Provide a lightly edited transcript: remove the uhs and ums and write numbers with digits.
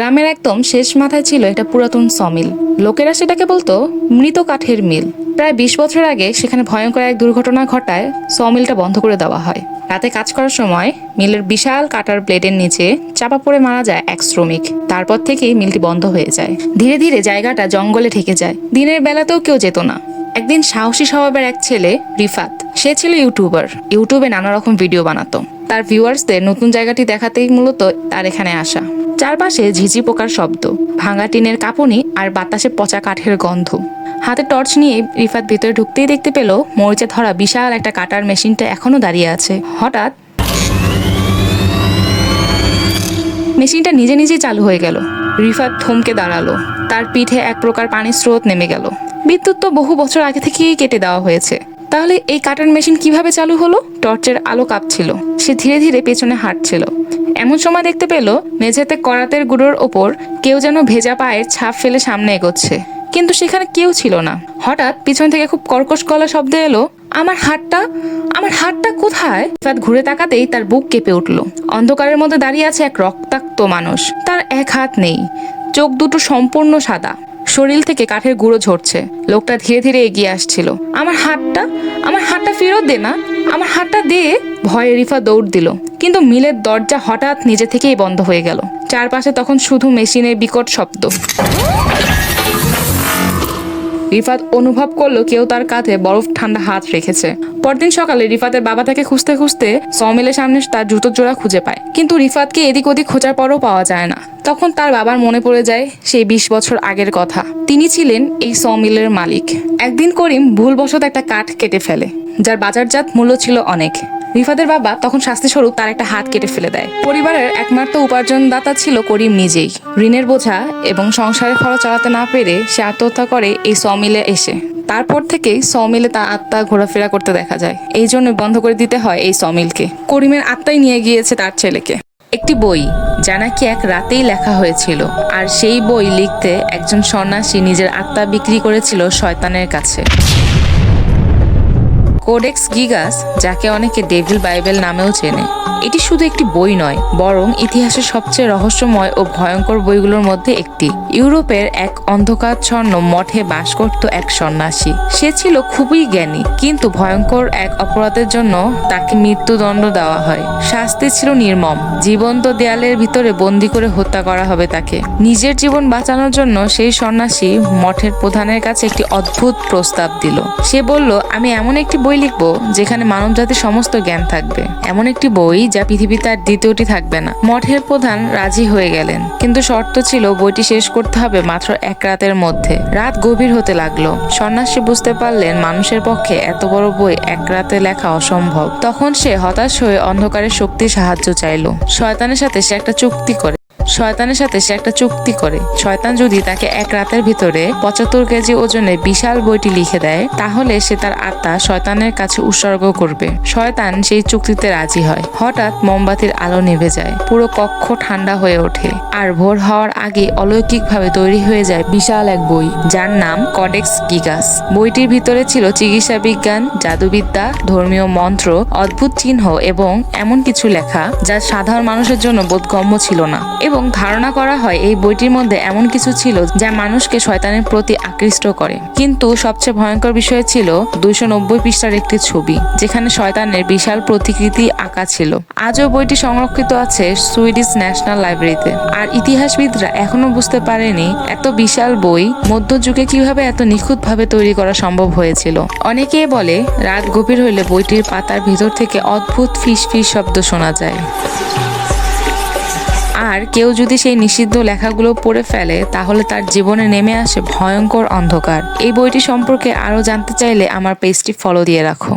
গ্রামের একদম শেষ মাথায় ছিল একটা পুরাতন সমিল। লোকেরা সেটাকে বলতো মৃত কাঠের মিল। প্রায় ২০ বছর আগে সেখানে ভয়ঙ্কর এক দুর্ঘটনা ঘটায় সমিলটা বন্ধ করে দেওয়া হয়। রাতে কাজ করার সময় মিলের বিশাল কাটার ব্লেডের নিচে চাপা পড়ে মারা যায় এক শ্রমিক। তারপর থেকেই মিলটি বন্ধ হয়ে যায়। ধীরে ধীরে জায়গাটা জঙ্গলে ঠেকে যায়। দিনের বেলাতেও কেউ যেত না। একদিন সাহসী স্বভাবের এক ছেলে রিফাত, সে ছিল ইউটিউবার। ইউটিউবে নানা রকম ভিডিও বানাতো। তার ভিউয়ার্সদের নতুন জায়গাটি দেখাতেই মূলত তার এখানে আসা। চারপাশে ঝিঝি পোকার শব্দ, ভাঙা টিনের কাঁপুনি আর বাতাসে পচা কাঠের গন্ধ। হাতে টর্চ নিয়ে রিফাত ভিতরে ঢুকতেই দেখতে পেল মরিচে ধরা বিশাল একটা কাটার মেশিনটা এখনো দাঁড়িয়ে আছে। হঠাৎ মেশিনটা নিজে নিজেই চালু হয়ে গেল। রিফাত থমকে দাঁড়ালো। তার পিঠে এক প্রকার পানির স্রোত নেমে গেল। বিদ্যুৎ তো বহু বছর আগে থেকেই কেটে দেওয়া হয়েছে, তাহলে এই কাটার মেশিন কিভাবে চালু হলো? টর্চের আলো কাঁপছিল। সে ধীরে ধীরে পেছনে হাঁটছিল। এমন সময় দেখতে পেল মেঝেতে করাতের গুঁড়োর ওপর কেউ যেন ভেজা পায়ের ছাপ ফেলে সামনে এগোচ্ছে, কিন্তু সেখানে কেউ ছিল না। হঠাৎ পিছন থেকে খুব কর্কশ গলা শব্দ এলো, আমার হাতটা কোথায়? রিফাত ঘুরে তাকাতেই তার বুক কেঁপে উঠল। অন্ধকারের মধ্যে দাঁড়িয়ে আছে এক রক্তাক্ত মানুষ। তার এক হাত নেই, চোখ দুটো সম্পূর্ণ সাদা, শরীর থেকে কাঠের গুঁড়ো ঝরছে। লোকটা ধীরে ধীরে এগিয়ে আসছিল। আমার হাতটা ফেরত দে না, আমার হাতটা দে। ভয়ে রিফা দৌড় দিল, কিন্তু মিলের দরজা হঠাৎ নিজে থেকেই বন্ধ হয়ে গেল। চারপাশে তখন শুধু মেশিনের বিকট শব্দ। রিফাত অনুভব করলো কেউ তার কাঁধে বরফ ঠান্ডা হাত রেখেছে। পরদিন সকালে রিফাতের বাবা তাকে খুঁজতে খুঁজতে সমিলের সামনে তার জুতোর জোড়া খুঁজে পায়, কিন্তু রিফাতকে এদিক ওদিক খোঁজার পরও পাওয়া যায় না। তখন তার বাবার মনে পড়ে যায় সেই ২০ বছর আগের কথা। তিনি ছিলেন এই সমিলের মালিক। একদিন করিম ভুলবশত একটা কাঠ কেটে ফেলে, যার বাজারজাত মূল্য ছিল অনেক। রিফাতের বাবা তখন শাস্তিস্বরূপ তার একটা হাত কেটে ফেলে দেয়। পরিবারের একমাত্র উপার্জনদাতা ছিল করিম নিজেই। ঋণের বোঝা এবং সংসারের খরচ চালাতে না পেরে সে আত্মহত্যা করে এই সমিলে এসে। তারপর থেকেই সমিলে তার আত্মা ঘোরাফেরা করতে দেখা যায়। এই জন্য বন্ধ করে দিতে হয় এই সমিলকে। করিমের আত্মাই নিয়ে গিয়েছে তার ছেলেকে। একটি বই, যা নাকি এক রাতেই লেখা হয়েছিল, আর সেই বই লিখতে একজন সন্ন্যাসী নিজের আত্মা বিক্রি করেছিল শয়তানের কাছে। কোডেক্স গিগাস, যাকে অনেকে ডেভিল বাইবেল নামেও চেনে, এটি শুধু একটি বই নয়, বরং ইতিহাসের সবচেয়ে রহস্যময় ও ভয়ঙ্কর বইগুলোর মধ্যে একটি। ইউরোপের এক অন্ধকারচ্ছন্ন মঠে বাস করত এক সন্ন্যাসী। সে ছিল খুবই জ্ঞানী, কিন্তু ভয়ঙ্কর এক অপরাধের জন্য তাকে মৃত্যুদণ্ড দেওয়া হয়। শাস্তি ছিল নির্মম। জীবন্ত দেয়ালের ভিতরে বন্দি করে হত্যা করা হবে তাকে। নিজের জীবন বাঁচানোর জন্য সেই সন্ন্যাসী মঠের প্রধানের কাছে একটি অদ্ভুত প্রস্তাব দিল। সে বলল, আমি এমন একটি বই লিখব যেখানে মানবজাতির সমস্ত জ্ঞান থাকবে, এমন একটি বই যা পৃথিবীতে আর দ্বিতীয়টি থাকবে না। মঠের প্রধান রাজি হয়ে গেলেন, কিন্তু শর্ত ছিল বইটি শেষ করতে হবে মাত্র ১ রাতের মধ্যে। রাত গভীর হতে লাগলো। সন্ন্যাসী বুঝতে পারলেন মানুষের পক্ষে এত বড় বই ১ রাতে লেখা অসম্ভব। তখন সে হতাশ হয়ে অন্ধকারের শক্তির সাহায্য চাইল। শয়তানের সাথে সে একটা চুক্তি করে শয়তান যদি তাকে ১ রাতের ভিতরে ৭৫ কেজি ওজনের বিশাল বইটি লিখে দেয়, তাহলে সে তার আত্মা শয়তানের কাছে উৎসর্গ করবে। শয়তান সেই চুক্তিতে রাজি হয়। হঠাৎ মোমবাতির আলো নিভে যায়। পুরো কক্ষ ঠান্ডা হয়ে ওঠে, আর ভোর হওয়ার আগে অলৌকিকভাবে তৈরি হয়ে যায় বিশাল এক বই, যার নাম কোডেক্স গিগাস। বইটির ভিতরে ছিল চিকিৎসা বিজ্ঞান, জাদুবিদ্যা, ধর্মীয় মন্ত্র, অদ্ভুত চিহ্ন এবং এমন কিছু লেখা যা সাধারণ মানুষের জন্য বোধগম্য ছিল না। এবং ধারণা করা হয় এই বইটির মধ্যে এমন কিছু ছিল যা মানুষকে শয়তানের প্রতি আকৃষ্ট করে। কিন্তু সবচেয়ে ভয়ঙ্কর বিষয় ছিল ২৯০ পৃষ্ঠার একটি ছবি, যেখানে শয়তানের বিশাল প্রতিকৃতি আঁকা ছিল। আজও বইটি সংরক্ষিত আছে সুইডিশ ন্যাশনাল লাইব্রেরিতে। আর ইতিহাসবিদরা এখনো বুঝতে পারেনি এত বিশাল বই মধ্যযুগে কিভাবে এত নিখুঁতভাবে তৈরি করা সম্ভব হয়েছিল। অনেকেই বলে রাত গভীর হইলে বইটির পাতার ভিতর থেকে অদ্ভুত ফিস ফিস শব্দ শোনা যায়। আর কেউ যদি সেই নিষিদ্ধ লেখাগুলো পড়ে ফেলে, তাহলে তার জীবনে নেমে আসে ভয়ঙ্কর অন্ধকার। এই বইটি সম্পর্কে আরো জানতে চাইলে আমার পেজটি ফলো দিয়ে রাখো।